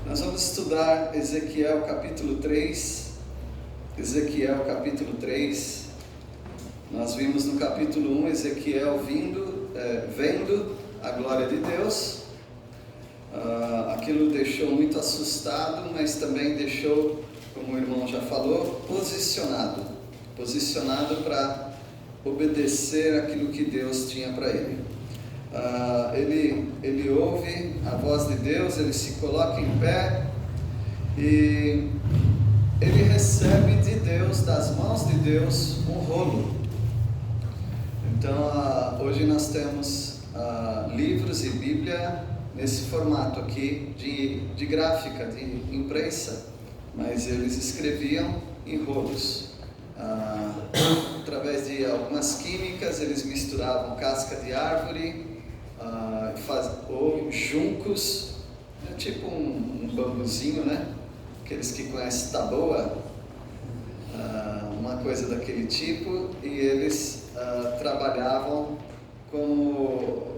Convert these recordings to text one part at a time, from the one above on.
Nós vamos estudar Ezequiel capítulo 3. Ezequiel capítulo 3. Nós vimos no capítulo 1 Ezequiel vendo a glória de Deus. Aquilo o deixou muito assustado, mas também deixou, como o irmão já falou, posicionado para obedecer aquilo que Deus tinha para ele. Ele ouve a voz de Deus, ele se coloca em pé e ele recebe de Deus, das mãos de Deus, um rolo. Então hoje nós temos livros e Bíblia nesse formato aqui de gráfica, de imprensa, mas eles escreviam em rolos. Através de algumas químicas, eles misturavam casca de árvore ou juncos, tipo um bambuzinho, né? Aqueles que conhecem taboa, uma coisa daquele tipo, e eles trabalhavam como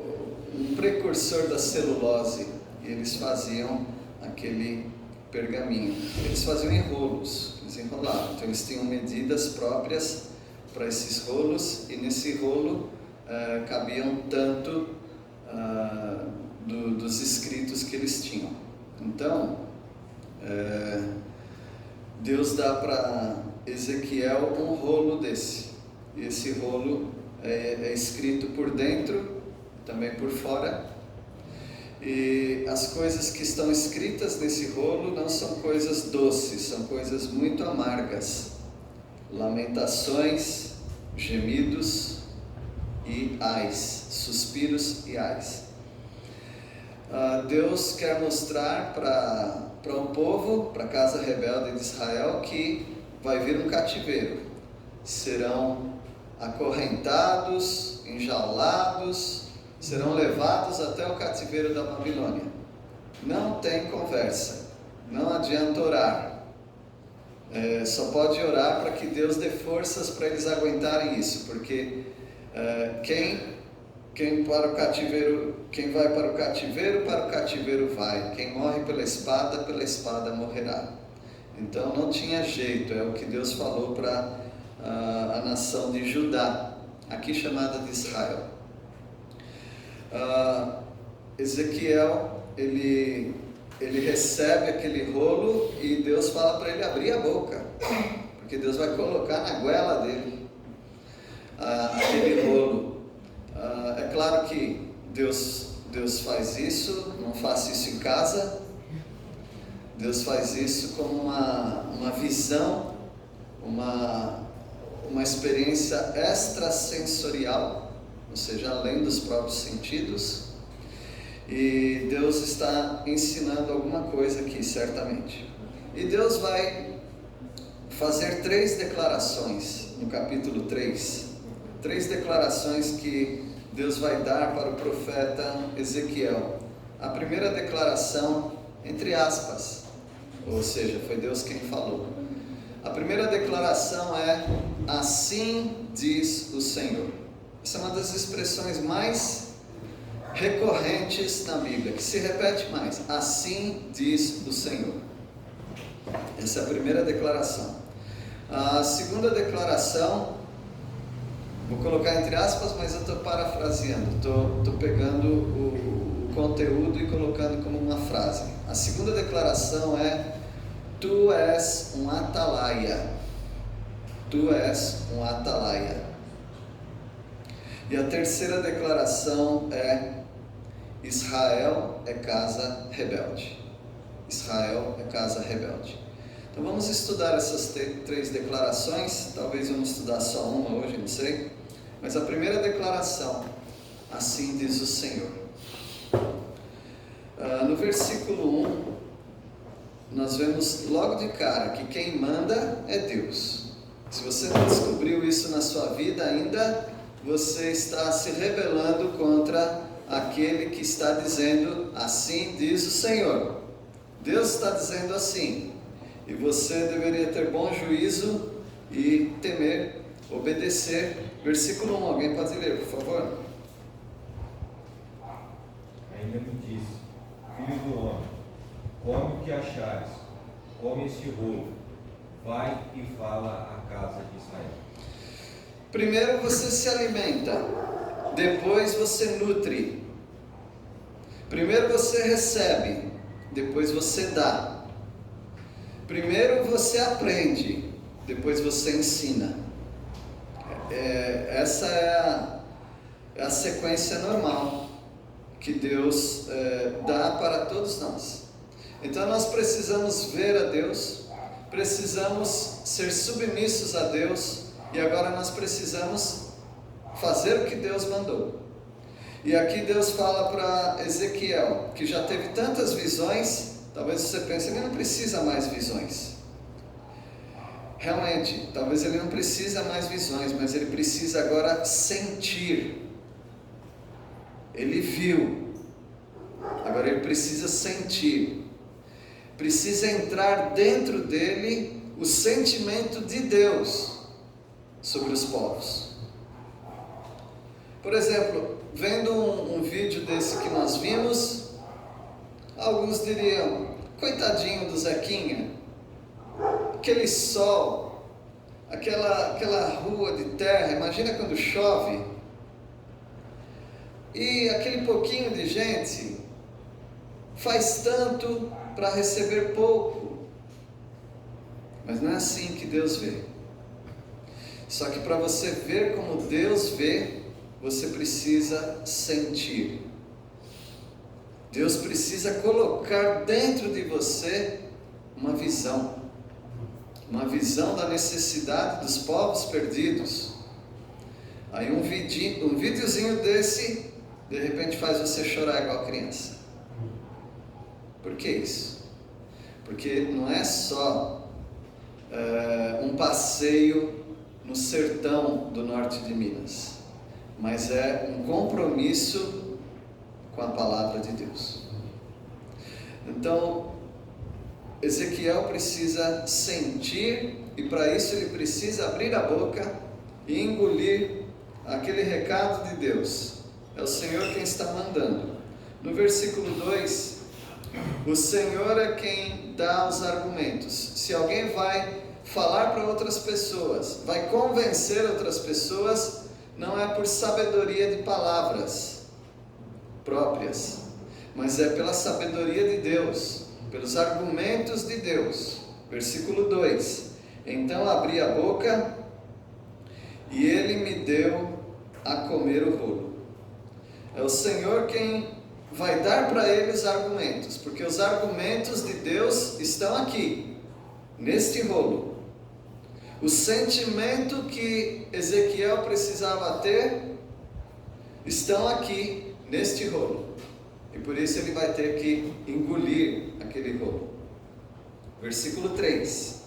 um precursor da celulose, e eles faziam aquele pergaminho. Eles faziam em rolos, eles enrolavam, então eles tinham medidas próprias para esses rolos, e nesse rolo cabiam tanto dos escritos que eles tinham. Então Deus dá para Ezequiel um rolo desse, e esse rolo é escrito por dentro, também por fora, e as coisas que estão escritas nesse rolo não são coisas doces, são coisas muito amargas: lamentações, gemidos e ais, suspiros e ais. Deus quer mostrar para um povo, para a casa rebelde de Israel, que vai vir um cativeiro. Serão acorrentados, enjaulados, serão levados até o cativeiro da Babilônia. Não tem conversa, não adianta orar. Só pode orar para que Deus dê forças para eles aguentarem isso, porque quem vai para o cativeiro vai. Quem morre pela espada morrerá. Então não tinha jeito, é o que Deus falou para a nação de Judá, aqui chamada de Israel. Ezequiel, ele recebe aquele rolo e Deus fala para ele abrir a boca, porque Deus vai colocar na goela dele aquele rolo. É claro que Deus faz isso, não faça isso em casa. Deus faz isso como uma visão, uma experiência extrasensorial, ou seja, além dos próprios sentidos. E Deus está ensinando alguma coisa aqui, certamente. E Deus vai fazer 3 declarações no capítulo 3. 3 declarações que Deus vai dar para o profeta Ezequiel. A primeira declaração, entre aspas, ou seja, foi Deus quem falou. A primeira declaração é: assim diz o Senhor. Essa é uma das expressões mais recorrentes na Bíblia, que se repete mais: assim diz o Senhor. Essa é a primeira declaração. A segunda declaração, vou colocar entre aspas, mas eu estou parafraseando, estou pegando o conteúdo e colocando como uma frase. A segunda declaração é: tu és um atalaia. Tu és um atalaia. E a terceira declaração é: Israel é casa rebelde. Israel é casa rebelde. Então vamos estudar essas 3 declarações. Talvez vamos estudar só uma hoje, não sei. Mas a primeira declaração: assim diz o Senhor. No versículo 1, nós vemos logo de cara que quem manda é Deus. Se você não descobriu isso na sua vida ainda, você está se rebelando contra aquele que está dizendo: assim diz o Senhor. Deus está dizendo assim, e você deveria ter bom juízo e temer, obedecer. Versículo 1, alguém pode ler, por favor? Ainda me disse: filho do homem, come o que achares, come este rolo, vai e fala à casa de Israel. Primeiro você se alimenta, depois você nutre. Primeiro você recebe, depois você dá. Primeiro você aprende, depois você ensina. Essa é a sequência normal que Deus dá para todos nós. Então nós precisamos ver a Deus, precisamos ser submissos a Deus, e agora nós precisamos fazer o que Deus mandou. E aqui Deus fala para Ezequiel, que já teve tantas visões, talvez você pense, ele não precisa mais visões. Realmente, talvez ele não precisa mais visões, mas ele precisa agora sentir. Ele viu, agora ele precisa sentir. Precisa entrar dentro dele o sentimento de Deus sobre os povos. Por exemplo, vendo um vídeo desse que nós vimos, alguns diriam, coitadinho do Zequinha, aquele sol, aquela rua de terra, imagina quando chove, e aquele pouquinho de gente faz tanto para receber pouco. Mas não é assim que Deus vê. Só que para você ver como Deus vê, você precisa sentir. Deus precisa colocar dentro de você uma visão da necessidade dos povos perdidos. Aí um videozinho desse, de repente faz você chorar igual criança. Por que isso? Porque não é só um passeio no sertão do norte de Minas, mas é um compromisso com a palavra de Deus. Então, Ezequiel precisa sentir, e para isso ele precisa abrir a boca e engolir aquele recado de Deus. É o Senhor quem está mandando. No versículo 2, o Senhor é quem dá os argumentos. Se alguém vai falar para outras pessoas, vai convencer outras pessoas, não é por sabedoria de palavras próprias, mas é pela sabedoria de Deus, pelos argumentos de Deus. Versículo 2: então abri a boca e ele me deu a comer o rolo. É o Senhor quem vai dar para ele os argumentos, porque os argumentos de Deus estão aqui, neste rolo. O sentimento que Ezequiel precisava ter estão aqui, neste rolo. E por isso ele vai ter que engolir aquele rolo. Versículo 3: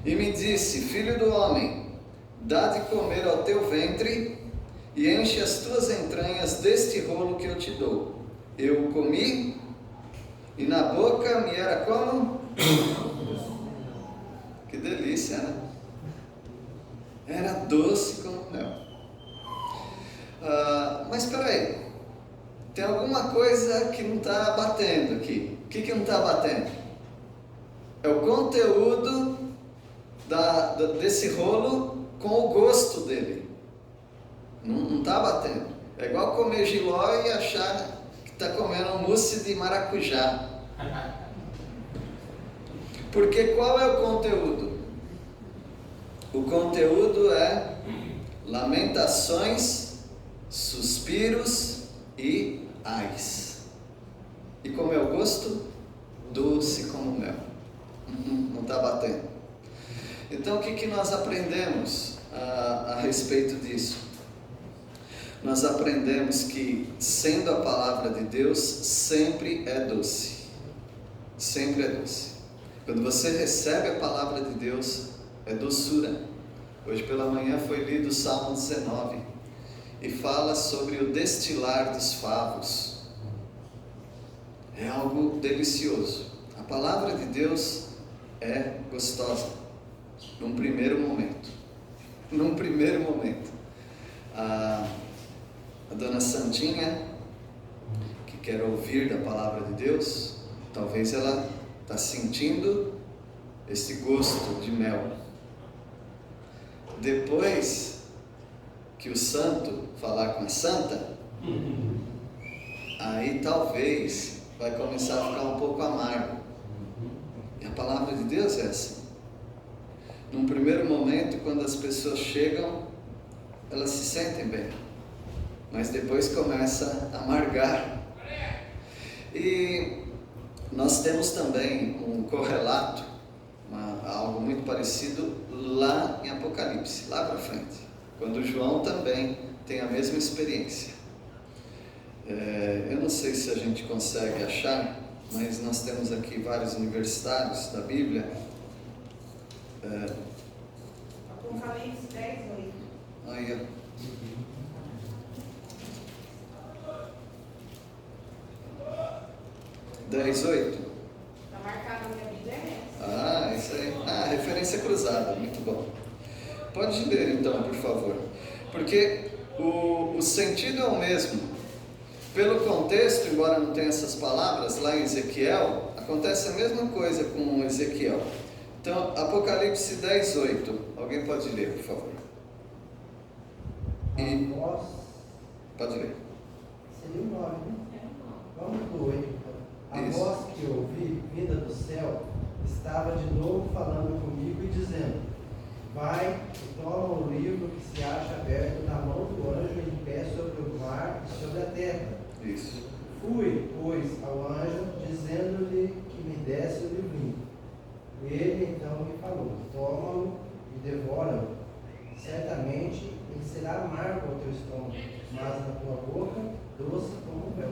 e me disse, filho do homem, dá de comer ao teu ventre e enche as tuas entranhas deste rolo que eu te dou. Eu comi, e na boca me era como? Que delícia, né? Era doce como mel. Mas espera aí, tem alguma coisa que não está batendo aqui. O que não está batendo? É o conteúdo desse rolo com o gosto dele. Não está batendo. É igual comer jiló e achar que está comendo um mousse de maracujá. Porque qual é o conteúdo? O conteúdo é lamentações, suspiros e ais. E como é o gosto? Doce como mel. Não está batendo. Então o que nós aprendemos a respeito disso? Nós aprendemos que, sendo a palavra de Deus, sempre é doce. Sempre é doce. Quando você recebe a palavra de Deus, é doçura. Hoje pela manhã foi lido o Salmo 19 e fala sobre o destilar dos favos. É algo delicioso. A palavra de Deus é gostosa num primeiro momento. A dona Santinha, que quer ouvir da palavra de Deus, Talvez ela está sentindo esse gosto de mel. Depois que o santo falar com a santa, aí talvez vai começar a ficar um pouco amargo. E a palavra de Deus é assim. Num primeiro momento, quando as pessoas chegam, elas se sentem bem, mas depois começa a amargar. E nós temos também um correlato, algo muito parecido lá em Apocalipse, lá para frente, quando João também tem a mesma experiência. Eu não sei se a gente consegue achar, mas nós temos aqui vários universitários da Bíblia. Apocalipse 10, 8. Aí, ó. Dez, 8. Está marcado na minha Bíblia, é essa. Ah, isso aí. Referência cruzada, muito bom. Pode ler então, por favor. Porque o sentido é o mesmo. Pelo contexto, embora não tenha essas palavras, lá em Ezequiel, acontece a mesma coisa com Ezequiel. Então, Apocalipse 10, 8. Alguém pode ler, por favor? A voz, Pode ler. seria o 9, né? Vamos do 8, então. A Isso. voz que eu ouvi, vinda do céu, estava de novo falando comigo e dizendo: vai e toma o livro que se acha aberto na mão do anjo em pé sobre o mar e sobre a terra. Isso. Fui, pois, ao anjo, dizendo-lhe que me desse o livrinho. Ele então me falou: toma-o e devora-o. Certamente ele será amargo ao teu estômago, mas na tua boca doce como mel.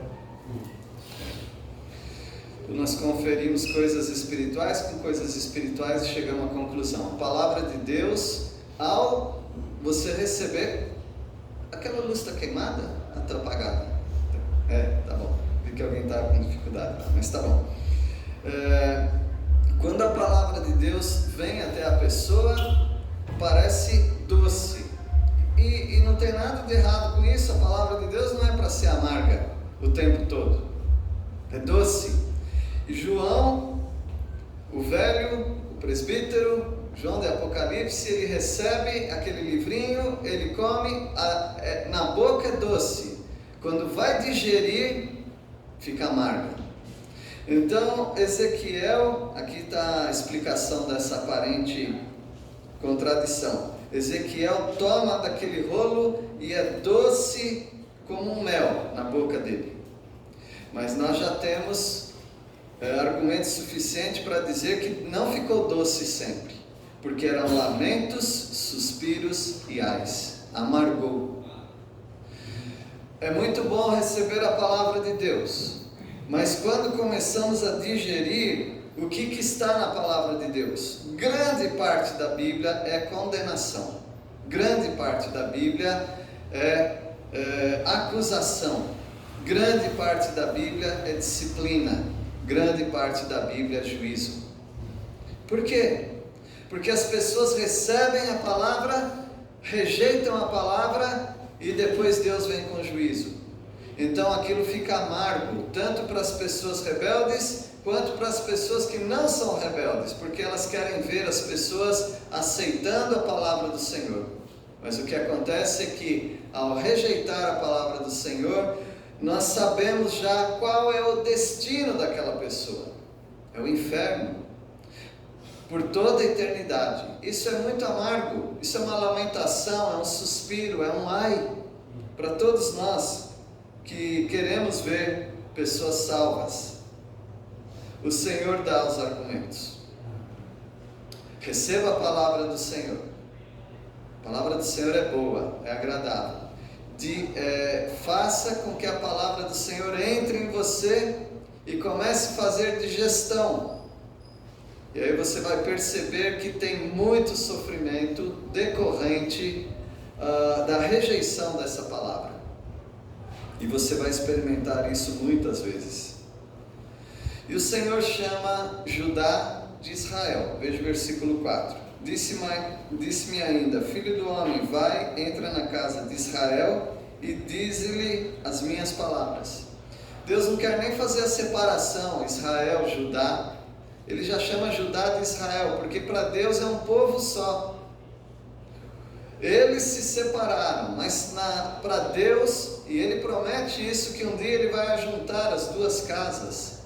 Nós conferimos coisas espirituais com coisas espirituais e chegamos à conclusão. A palavra de Deus, ao você receber, aquela luz está queimada, está apagada. Tá bom. Vi que alguém está com dificuldade, mas tá bom. Quando a palavra de Deus vem até a pessoa, parece doce. E não tem nada de errado com isso. A palavra de Deus não é para ser amarga o tempo todo. É doce. E João, o velho, o presbítero, João de Apocalipse, ele recebe aquele livrinho, ele come, na boca é doce. Quando vai digerir, fica amargo. Então, Ezequiel, aqui está a explicação dessa aparente contradição. Ezequiel toma daquele rolo e é doce como um mel na boca dele. Mas nós já temos argumento suficiente para dizer que não ficou doce sempre, porque eram lamentos, suspiros e ais. Amargou. É muito bom receber a palavra de Deus, mas quando começamos a digerir o que está na palavra de Deus, grande parte da Bíblia é condenação, grande parte da Bíblia é acusação, grande parte da Bíblia é disciplina, grande parte da Bíblia é juízo. Por quê? Porque as pessoas recebem a palavra, rejeitam a palavra e depois Deus vem com juízo. Então aquilo fica amargo, tanto para as pessoas rebeldes, quanto para as pessoas que não são rebeldes, porque elas querem ver as pessoas aceitando a palavra do Senhor. Mas o que acontece é que, ao rejeitar a palavra do Senhor, nós sabemos já qual é o destino daquela pessoa. É o inferno, por toda a eternidade. Isso é muito amargo, isso é uma lamentação, é um suspiro, é um ai, para todos nós que queremos ver pessoas salvas. O Senhor dá os argumentos. Receba a palavra do Senhor. A palavra do Senhor é boa, é agradável. Faça com que a palavra do Senhor entre em você e comece a fazer digestão. E aí você vai perceber que tem muito sofrimento decorrente da rejeição dessa palavra. E você vai experimentar isso muitas vezes. E o Senhor chama Judá de Israel. Veja o versículo 4. Disse-me ainda: filho do homem, vai, entra na casa de Israel e dize-lhe as minhas palavras. Deus não quer nem fazer a separação, Israel, Judá. Ele já chama Judá de Israel, porque para Deus é um povo só. Eles se separaram, mas para Deus, e Ele promete isso, que um dia Ele vai ajuntar as duas casas,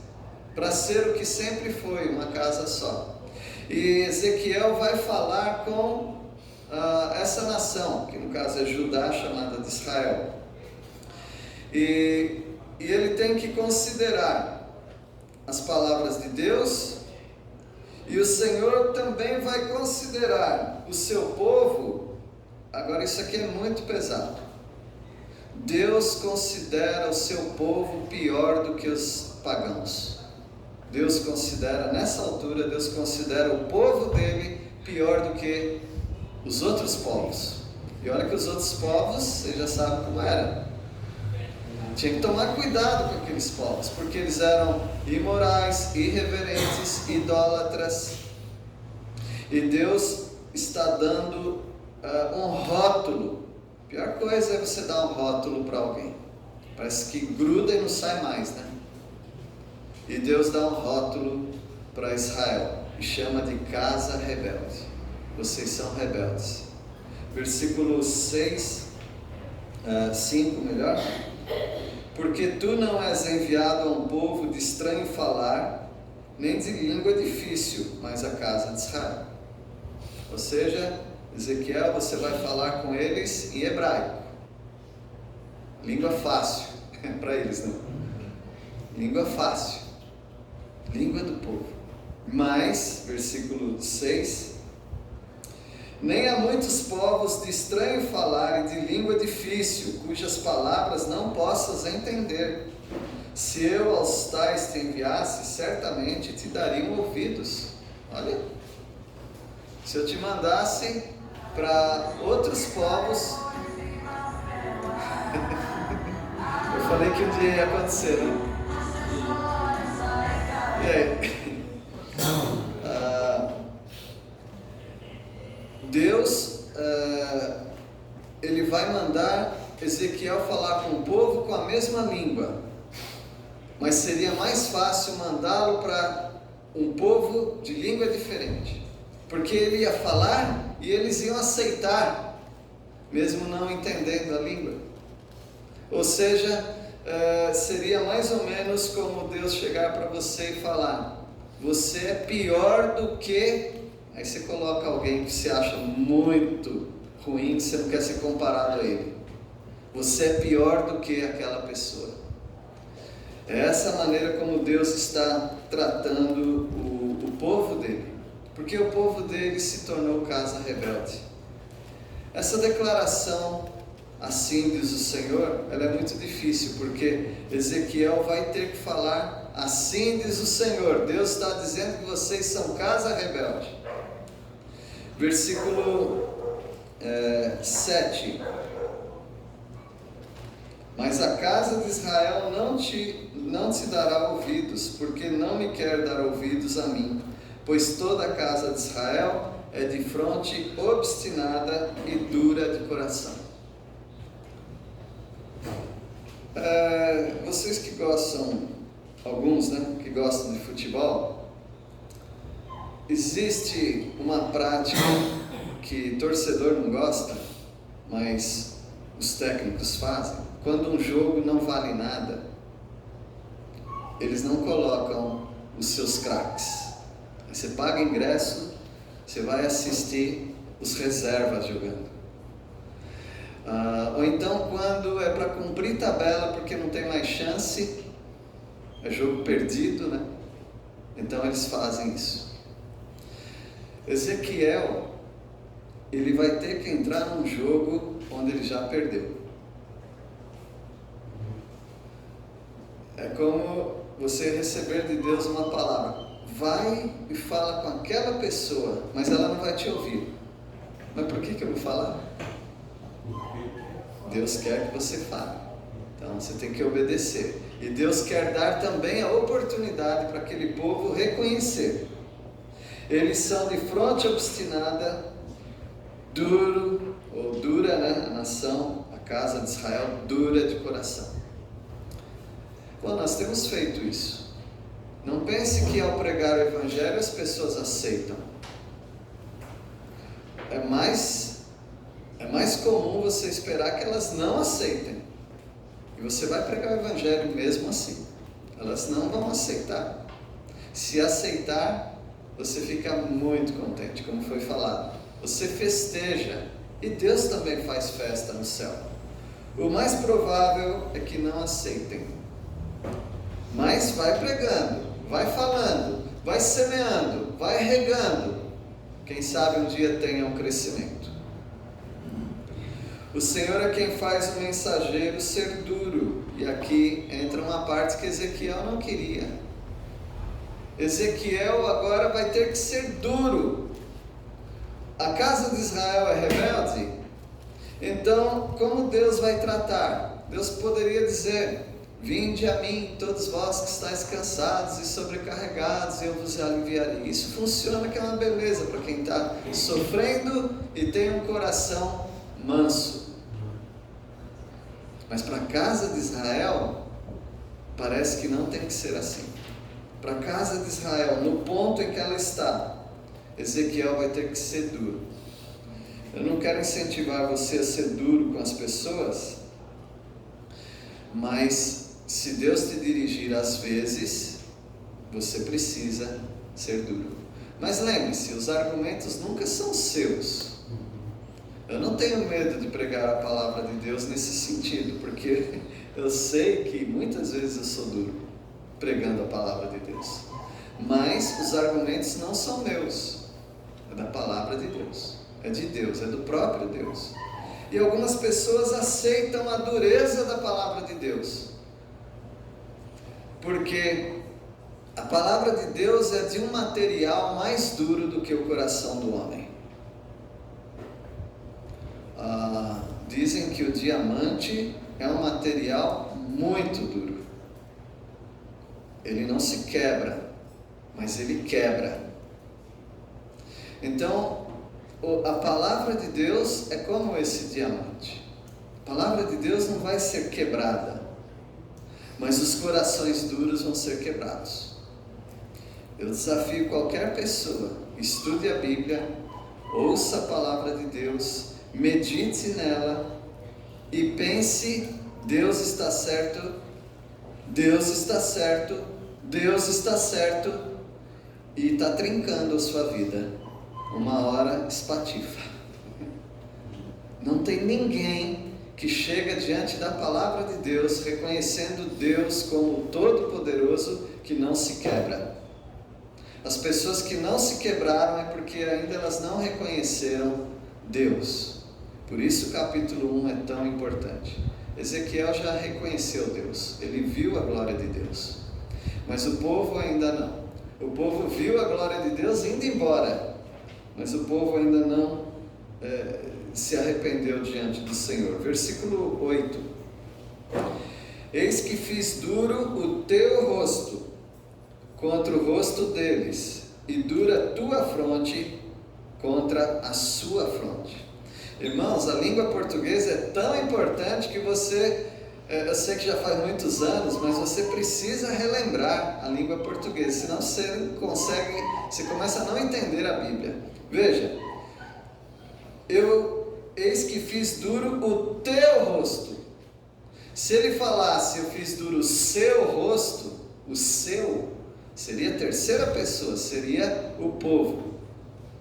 para ser o que sempre foi, uma casa só. E Ezequiel vai falar com essa nação, que no caso é Judá, chamada de Israel. E ele tem que considerar as palavras de Deus, e o Senhor também vai considerar o seu povo. Agora isso aqui é muito pesado. Deus considera o seu povo pior do que os pagãos. Deus considera, nessa altura, Deus considera o povo dele pior do que os outros povos. E olha que os outros povos, você já sabe como era. Tinha que tomar cuidado com aqueles povos, porque eles eram imorais, irreverentes, idólatras. E Deus está dando um rótulo. A pior coisa é você dar um rótulo para alguém. Parece que gruda e não sai mais, né? E Deus dá um rótulo para Israel e chama de casa rebelde. Vocês são rebeldes. Versículo 6, 5 melhor. Porque tu não és enviado a um povo de estranho falar, nem de língua difícil, mas a casa de Israel. Ou seja, Ezequiel, você vai falar com eles em hebraico. Língua fácil, para eles, não. Língua fácil. Língua do povo. Mas, versículo 6, nem há muitos povos de estranho falar e de língua difícil, cujas palavras não possas entender. Se eu aos tais te enviasse, certamente te dariam ouvidos. Olha, se eu te mandasse para outros povos, eu falei que um dia ia acontecer, né? E aí? Deus, ele vai mandar Ezequiel falar com o povo com a mesma língua, mas seria mais fácil mandá-lo para um povo de língua diferente, porque ele ia falar e eles iam aceitar, mesmo não entendendo a língua. Ou seja, seria mais ou menos como Deus chegar para você e falar: você é pior do que... Aí você coloca alguém que você acha muito ruim, que você não quer ser comparado a ele. Você é pior do que aquela pessoa. É essa maneira como Deus está tratando o povo dele. Porque o povo dele se tornou casa rebelde. Essa declaração, assim diz o Senhor, ela é muito difícil, porque Ezequiel vai ter que falar, assim diz o Senhor. Deus está dizendo que vocês são casa rebelde. Versículo 7. Mas a casa de Israel não te dará ouvidos, porque não me quer dar ouvidos a mim, pois toda a casa de Israel é de fronte obstinada e dura de coração. Vocês que gostam, alguns, né, que gostam de futebol, existe uma prática que torcedor não gosta, mas os técnicos fazem. Quando um jogo não vale nada, eles não colocam os seus craques. Você paga ingresso, você vai assistir os reservas jogando. Ou então quando é para cumprir tabela porque não tem mais chance, é jogo perdido, né? Então eles fazem isso. Ezequiel, ele vai ter que entrar num jogo onde ele já perdeu. É como você receber de Deus uma palavra: vai e fala com aquela pessoa, mas ela não vai te ouvir. Mas por que eu vou falar? Deus quer que você fale, então você tem que obedecer. E Deus quer dar também a oportunidade para aquele povo reconhecer. Eles são de fronte obstinada, duro, ou dura, né? A nação, a casa de Israel, dura de coração. Bom, nós temos feito isso. Não pense que ao pregar o Evangelho as pessoas aceitam. É mais comum você esperar que elas não aceitem. E você vai pregar o Evangelho mesmo assim. Elas não vão aceitar. Se aceitar, você fica muito contente, como foi falado. Você festeja. E Deus também faz festa no céu. O mais provável é que não aceitem. Mas vai pregando, vai falando, vai semeando, vai regando. Quem sabe um dia tenha um crescimento. O Senhor é quem faz o mensageiro ser duro. E aqui entra uma parte que Ezequiel não queria. Ezequiel agora vai ter que ser duro. A casa de Israel é rebelde. Então, como Deus vai tratar? Deus poderia dizer: vinde a mim, todos vós que estáis cansados e sobrecarregados, e eu vos aliviarei. Isso funciona, que é uma beleza para quem está sofrendo e tem um coração manso. Mas para a casa de Israel, parece que não tem que ser assim. Para a casa de Israel, no ponto em que ela está, Ezequiel vai ter que ser duro. Eu não quero incentivar você a ser duro com as pessoas, mas se Deus te dirigir às vezes, você precisa ser duro. Mas lembre-se, os argumentos nunca são seus. Eu não tenho medo de pregar a palavra de Deus nesse sentido, porque eu sei que muitas vezes eu sou duro pregando a palavra de Deus. Mas os argumentos não são meus, é da palavra de Deus, é de Deus, é do próprio Deus. E algumas pessoas aceitam a dureza da palavra de Deus, porque a palavra de Deus é de um material mais duro do que o coração do homem. Dizem que o diamante é um material muito duro. Ele não se quebra, mas ele quebra. Então, a palavra de Deus é como esse diamante. A palavra de Deus não vai ser quebrada, mas os corações duros vão ser quebrados. Eu desafio qualquer pessoa: estude a Bíblia, ouça a palavra de Deus, medite nela e pense: Deus está certo, Deus está certo, Deus está certo, e está trincando a sua vida. Uma hora espatifa. Não tem ninguém que chega diante da palavra de Deus reconhecendo Deus como Todo-Poderoso que não se quebra. As pessoas que não se quebraram é porque ainda elas não reconheceram Deus. Por isso o capítulo 1 é tão importante. Ezequiel já reconheceu Deus, ele viu a glória de Deus, mas o povo ainda não. O povo viu a glória de Deus indo embora, mas o povo ainda não se arrependeu diante do Senhor. Versículo 8: eis que fiz duro o teu rosto contra o rosto deles, e dura tua fronte contra a sua fronte. Irmãos, a língua portuguesa é tão importante que você, eu sei que já faz muitos anos, mas você precisa relembrar a língua portuguesa, senão você começa a não entender a Bíblia. Veja, eis que fiz duro o teu rosto. Se ele falasse eu fiz duro o seu rosto, o seu seria a terceira pessoa, seria o povo.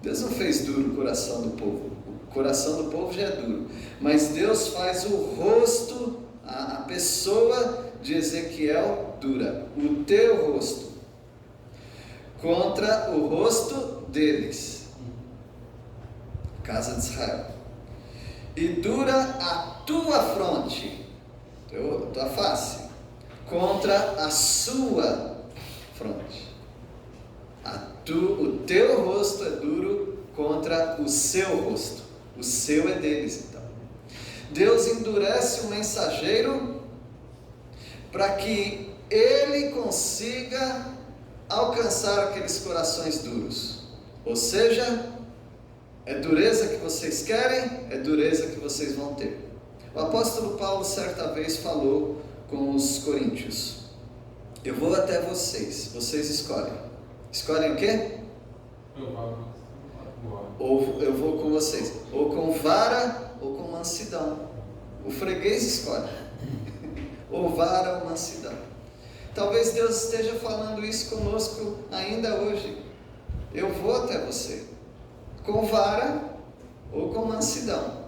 Deus não fez duro o coração do povo. O coração do povo já é duro, mas Deus faz o rosto, a pessoa de Ezequiel dura, o teu rosto contra o rosto deles, casa de Israel, e dura a tua fronte, tua face, contra a sua fronte. O teu rosto é duro contra o seu rosto. O seu é deles, então. Deus endurece o mensageiro para que ele consiga alcançar aqueles corações duros. Ou seja, é dureza que vocês querem, é dureza que vocês vão ter. O apóstolo Paulo certa vez falou com os coríntios: Eu vou até vocês, vocês escolhem. Escolhem o quê? Ou eu vou com vocês, ou com vara ou com mansidão. O freguês escolhe, ou vara ou mansidão. Talvez Deus esteja falando isso conosco ainda hoje. Eu vou até você, com vara ou com mansidão.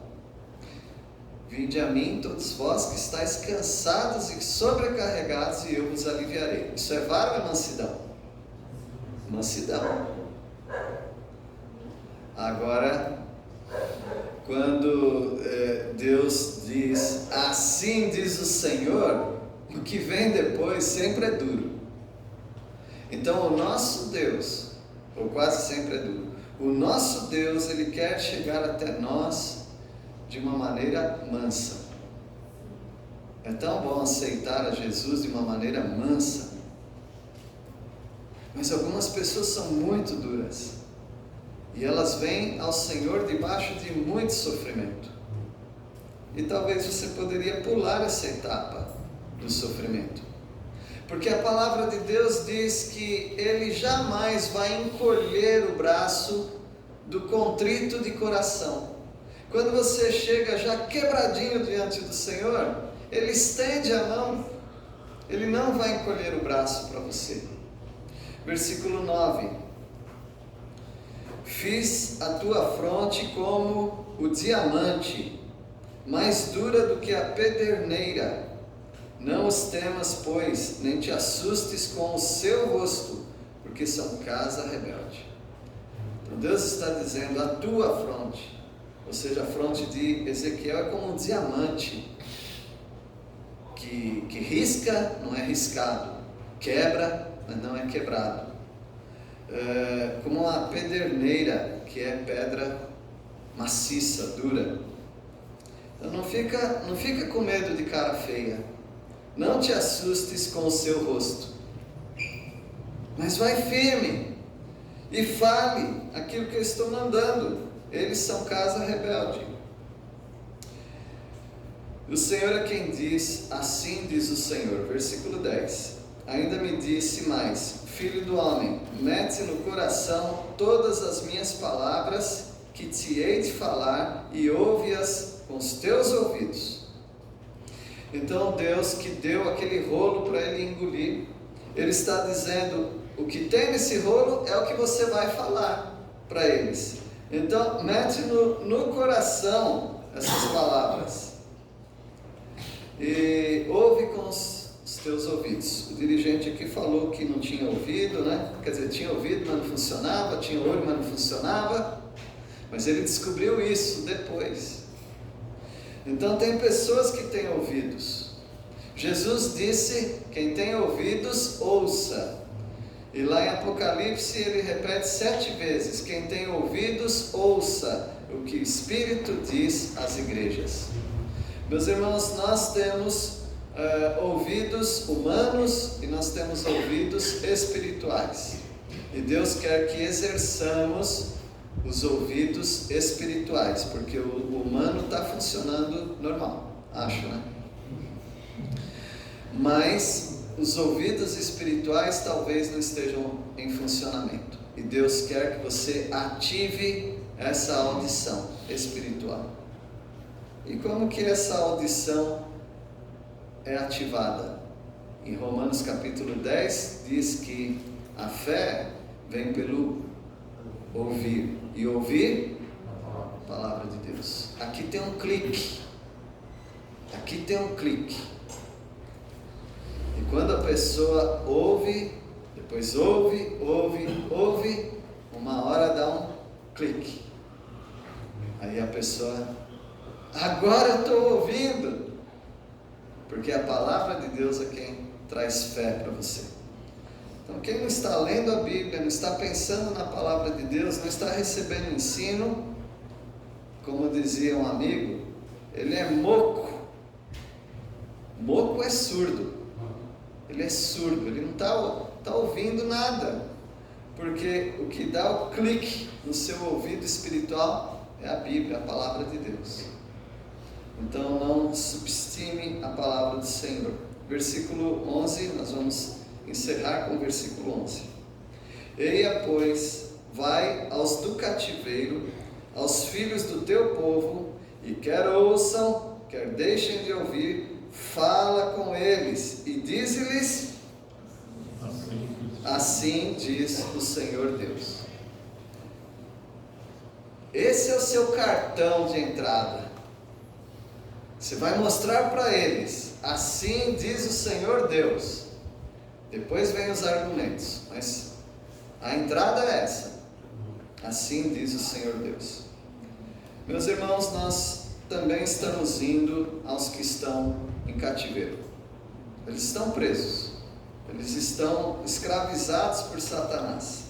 Vinde a mim, todos vós que estáis cansados e sobrecarregados, e eu vos aliviarei. Isso é vara ou é mansidão? Mansidão. Agora, quando Deus diz, assim diz o Senhor, o que vem depois sempre é duro. Então o nosso Deus, ou quase sempre é duro, o nosso Deus, Ele quer chegar até nós de uma maneira mansa. É tão bom aceitar a Jesus de uma maneira mansa, mas algumas pessoas são muito duras, e elas vêm ao Senhor debaixo de muito sofrimento, e talvez você poderia pular essa etapa do sofrimento, porque a palavra de Deus diz que Ele jamais vai encolher o braço do contrito de coração. Quando você chega já quebradinho diante do Senhor, Ele estende a mão, Ele não vai encolher o braço para você. Versículo 9: fiz a tua fronte como o diamante, mais dura do que a pederneira. Não os temas, pois, nem te assustes com o seu rosto, porque são casa rebelde. Então Deus está dizendo, a tua fronte, ou seja, a fronte de Ezequiel é como um diamante, que risca, não é riscado, quebra, mas não é quebrado. Como uma pederneira, que é pedra maciça, dura. Então não fica com medo de cara feia, não te assustes com o seu rosto, mas vai firme e fale aquilo que eu estou mandando. Eles são casa rebelde. O Senhor é quem diz, assim diz o Senhor. Versículo 10. Ainda me disse mais, filho do homem, mete no coração todas as minhas palavras que te hei de falar e ouve-as com os teus ouvidos. Então Deus, que deu aquele rolo para ele engolir, Ele está dizendo, o que tem nesse rolo é o que você vai falar para eles. Então mete no coração essas palavras e ouve com os teus ouvidos. O dirigente aqui falou que não tinha ouvido, né? Quer dizer, tinha ouvido, mas não funcionava, tinha olho, mas não funcionava, mas ele descobriu isso depois. Então tem pessoas que têm ouvidos. Jesus disse, quem tem ouvidos, ouça. E lá em Apocalipse ele repete 7 vezes, quem tem ouvidos, ouça o que o Espírito diz às igrejas. Meus irmãos, nós temos ouvidos humanos e nós temos ouvidos espirituais. E Deus quer que exerçamos os ouvidos espirituais, porque o humano está funcionando normal, acho, né? Mas os ouvidos espirituais talvez não estejam em funcionamento. E Deus quer que você ative essa audição espiritual. E como que essa audição é ativada? Em Romanos capítulo 10 diz que a fé vem pelo ouvir. E ouvir a palavra de Deus. Aqui tem um clique. Aqui tem um clique. E quando a pessoa ouve, depois ouve, uma hora dá um clique. Aí a pessoa, agora eu estou ouvindo. Porque a palavra de Deus é quem traz fé para você. Então quem não está lendo a Bíblia, não está pensando na palavra de Deus, não está recebendo ensino, como dizia um amigo, ele é moco. Moco é surdo. Ele é surdo, ele não está ouvindo nada, porque o que dá o clique no seu ouvido espiritual é a Bíblia, a palavra de Deus. Então não subestime a palavra do Senhor. Versículo 11, nós vamos encerrar com o versículo 11. Eia, pois, vai aos do cativeiro, aos filhos do teu povo, e quer ouçam, quer deixem de ouvir, fala com eles, e dize-lhes, assim diz o Senhor Deus. Esse é o seu cartão de entrada. Você vai mostrar para eles, assim diz o Senhor Deus. Depois vem os argumentos, mas a entrada é essa. Assim diz o Senhor Deus. Meus irmãos, nós também estamos indo aos que estão em cativeiro. Eles estão presos. Eles estão escravizados por Satanás.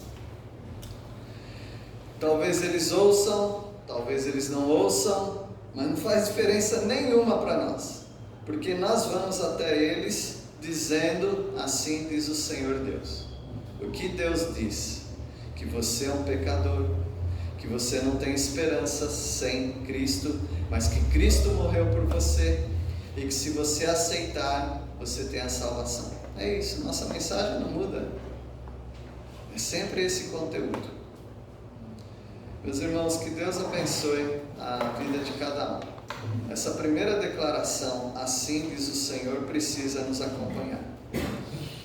Talvez eles ouçam, talvez eles não ouçam, mas não faz diferença nenhuma para nós, porque nós vamos até eles dizendo, assim diz o Senhor Deus. O que Deus diz? Que você é um pecador, que você não tem esperança sem Cristo, mas que Cristo morreu por você, e que se você aceitar, você tem a salvação. É isso, nossa mensagem não muda, é sempre esse conteúdo. Meus irmãos, que Deus abençoe a vida de cada um. Essa primeira declaração, assim diz o Senhor, precisa nos acompanhar.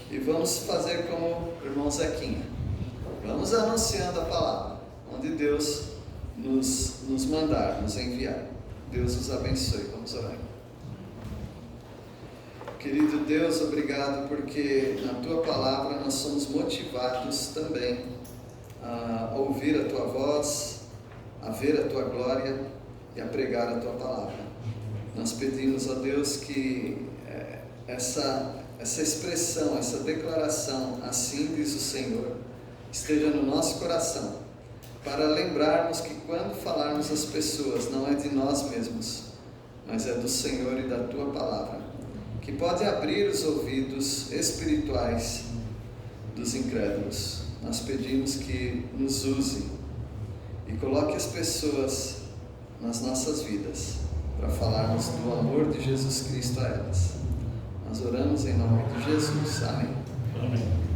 E vamos fazer como o irmão Zequinha. Vamos anunciando a palavra, onde Deus nos mandar, nos enviar. Deus os abençoe. Vamos orar. Querido Deus, obrigado porque na Tua palavra nós somos motivados também a ouvir a Tua voz, a ver a Tua glória e a pregar a Tua palavra. Nós pedimos a Deus que essa expressão, essa declaração, assim diz o Senhor, esteja no nosso coração, para lembrarmos que quando falarmos às pessoas, não é de nós mesmos, mas é do Senhor e da Tua palavra, que pode abrir os ouvidos espirituais dos incrédulos. Nós pedimos que nos use e coloque as pessoas nas nossas vidas para falarmos do amor de Jesus Cristo a elas. Nós oramos em nome de Jesus. Amém. Amém.